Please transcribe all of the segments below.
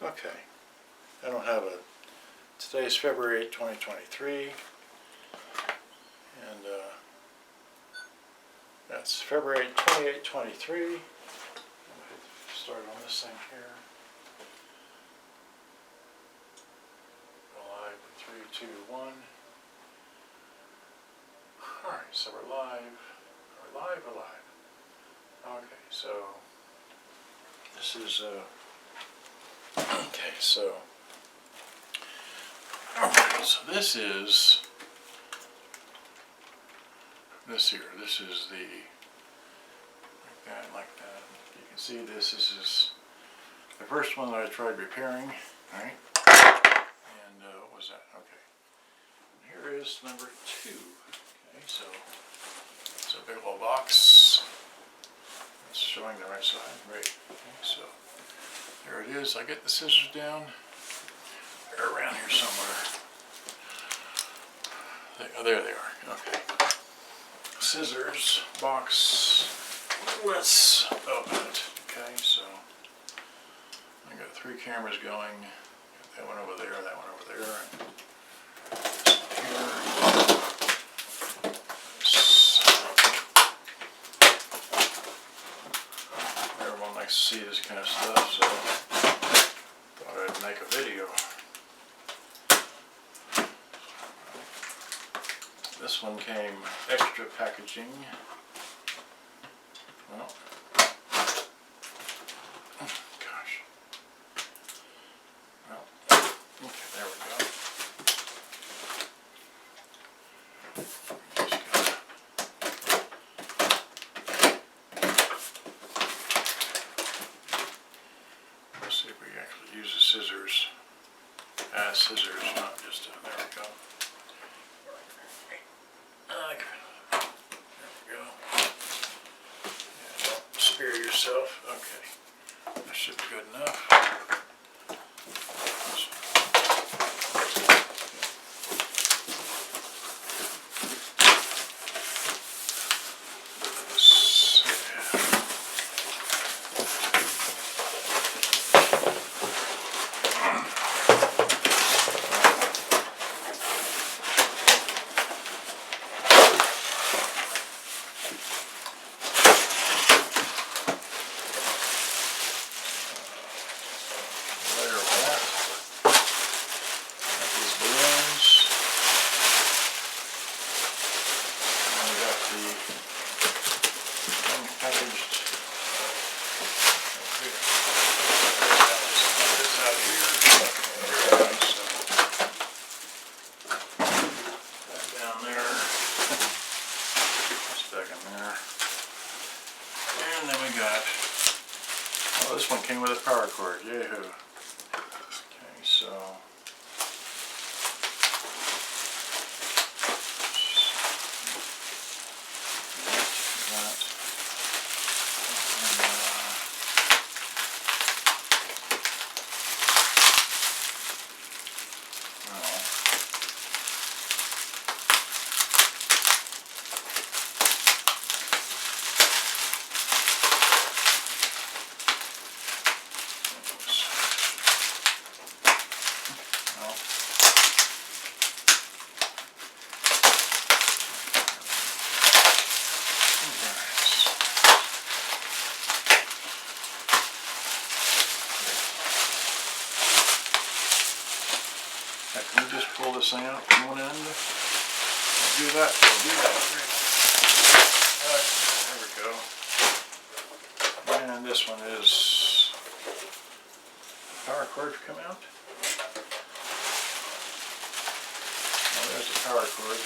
Okay, I don't have a, today's February 8, 2023, and that's February 28, 23. Start on this thing here. Go live in 3, 2, 1. Alright, so we're live. We're live. Okay, so this is okay, so alright, so this is this here. This is the like that. You can see this is the first one that I tried repairing, right? And what was that? Okay. Here is number 2. Okay, so it's a big old box. It's showing the right side, right? Okay, so there it is. I get the scissors down. They're around here somewhere. Oh, there they are. Okay. Scissors, box. Let's open it. Okay, so I got 3 cameras going. Got that one over there, that one over there. Here. Everyone likes to see this kind of stuff, so thought I'd make a video. This one came extra packaging. Well, gosh. Well, okay, there we go. Just gotta let's see if we actually use the scissors as scissors, not just there we go. Spear yourself. Okay, that should be good enough. And then we got, oh, this one came with a power cord, yahoo. Okay, so that. Can we just pull this thing out from one end? We'll do that. There we go. And this one is power cord come out. Oh, there's the power cord.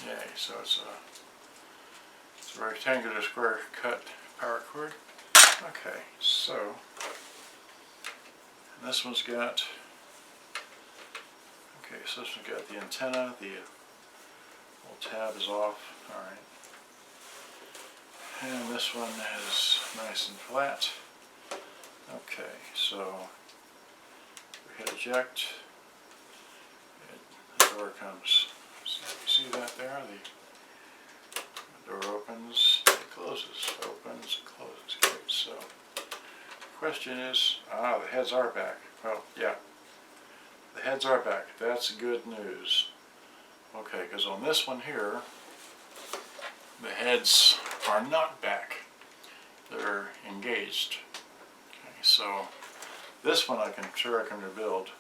Yay, so it's a rectangular square cut power cord. Okay, so and this one's got, okay, so this one's got the antenna, the little tab is off, alright. And this one is nice and flat. Okay, so we hit eject, the door comes, so you see that there? The door opens, it closes, opens, closes. Okay, so question is, the heads are back. Oh, yeah. The heads are back. That's good news. Okay, because on this one here, the heads are not back. They're engaged. Okay, so this one I can rebuild.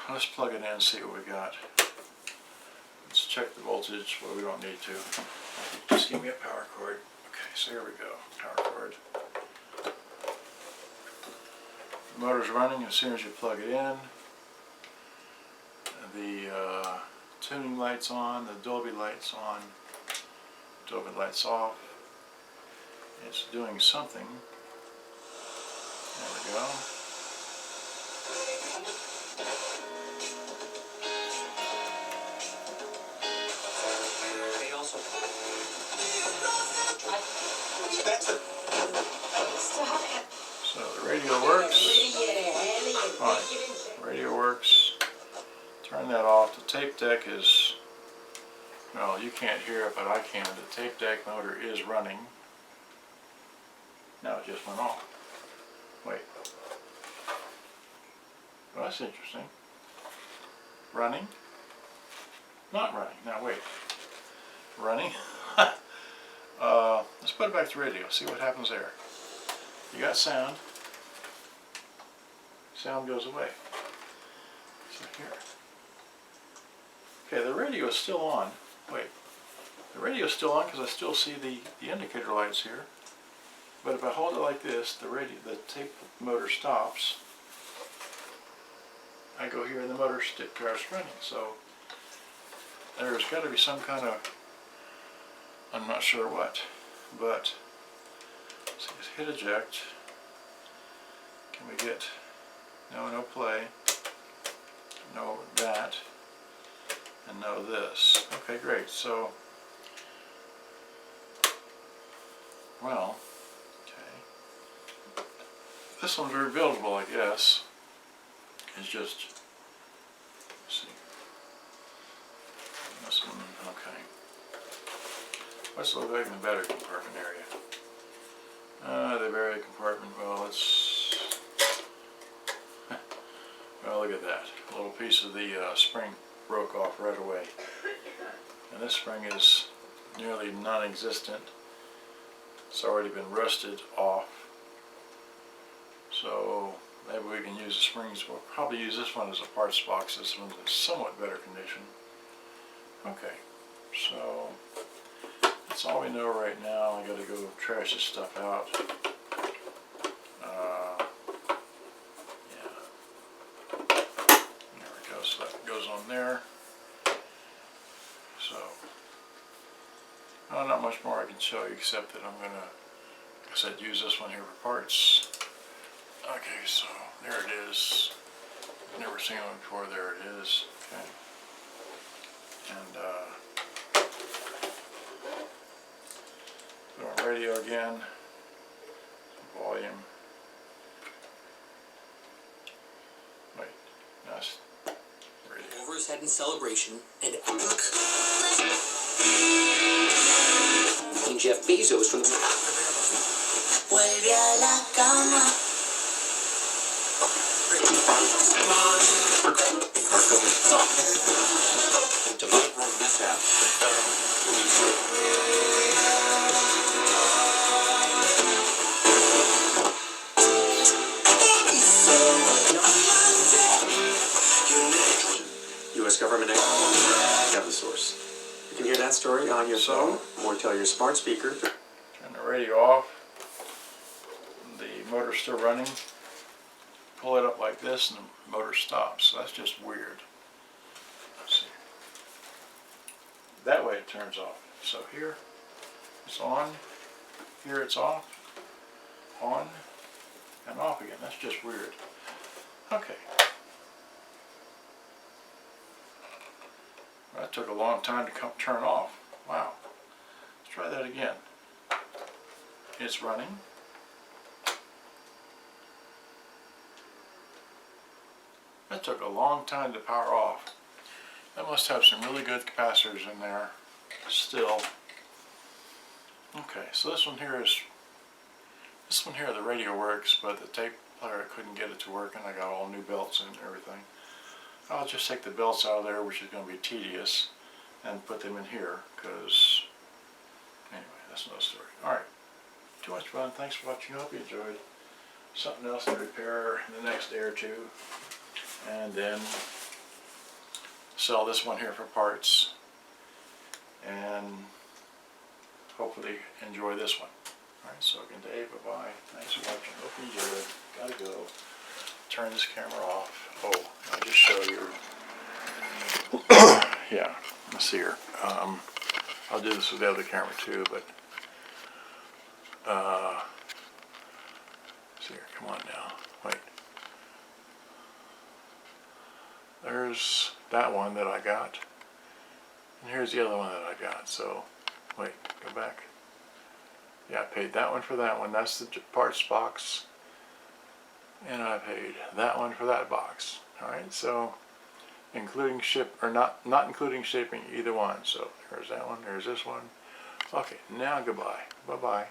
Let's plug it in and see what we got. Let's check the voltage. Well, we don't need to. Just give me a power cord. Okay, so here we go. Power cord. The motor's running as soon as you plug it in. The tuning light's on, the Dolby light's on, Dolby light's off. It's doing something. There we go. So the radio works. Alright, radio works. Turn that off. The tape deck is, well, you can't hear it, but I can. The tape deck motor is running. Now it just went off. Wait. Well, that's interesting. Running. Not running. Now wait. Running. Let's put it back to radio. See what happens there. You got sound. Sound goes away. So here. Okay, the radio is still on. Wait. The radio is still on because I still see the indicator lights here. But if I hold it like this, the tape motor stops. I go here and the motor starts running. So there's got to be some kind of, I'm not sure what, but so just hit eject. Can we get, no play, no that, and no this. Okay, great. So, well, okay. This one's rebuildable, I guess. It's just, let's see. This one, okay. Let's look like in the battery compartment area. The battery compartment, well, it's, well, look at that. A little piece of the spring broke off right away. And this spring is nearly non-existent. It's already been rusted off. So maybe we can use the springs. We'll probably use this one as a parts box. This one's in somewhat better condition. Okay, so that's all we know right now. I gotta go trash this stuff out. Yeah. There we go, so that goes on there. So, not much more I can show you except that I'm gonna, like I said, use this one here for parts. Okay, so there it is. Never seen one before. There it is. Okay. And put on radio again. Volume. Wait, that's radio. Over his head in celebration, and Jeff Bezos from the Vuelve a la cama. U.S. government have the source. You can hear that story on your phone or tell your smart speaker. Turn the radio off. The motor's still running. Pull it up like this and the motor stops. So that's just weird. Let's see. That way it turns off. So here it's on, here it's off, on, and off again. That's just weird. Okay. That took a long time to turn off. Wow. Let's try that again. It's running. That took a long time to power off. That must have some really good capacitors in there still. Okay, so this one here is This one here, the radio works, but the tape player, I couldn't get it to work, and I got all new belts and everything. I'll just take the belts out of there, which is going to be tedious, and put them in here, because, anyway, that's another story. Alright, too much fun. Thanks for watching. Hope you enjoyed. Something else to repair in the next day or two, and then sell this one here for parts, and hopefully enjoy this one. Alright, so again, Dave, bye-bye. Thanks for watching. Hope you enjoyed. Gotta go. Turn this camera off. Oh, I'll just show you. Yeah, let's see here. I'll do this with the other camera too, but see here, come on now. Wait. There's that one that I got. And here's the other one that I got. So, wait, go back. Yeah, I paid that one for that one. That's the parts box. And I paid that one for that box. Alright, so including not including shipping either one. So there's that one, there's this one. Okay, now goodbye. Bye-bye.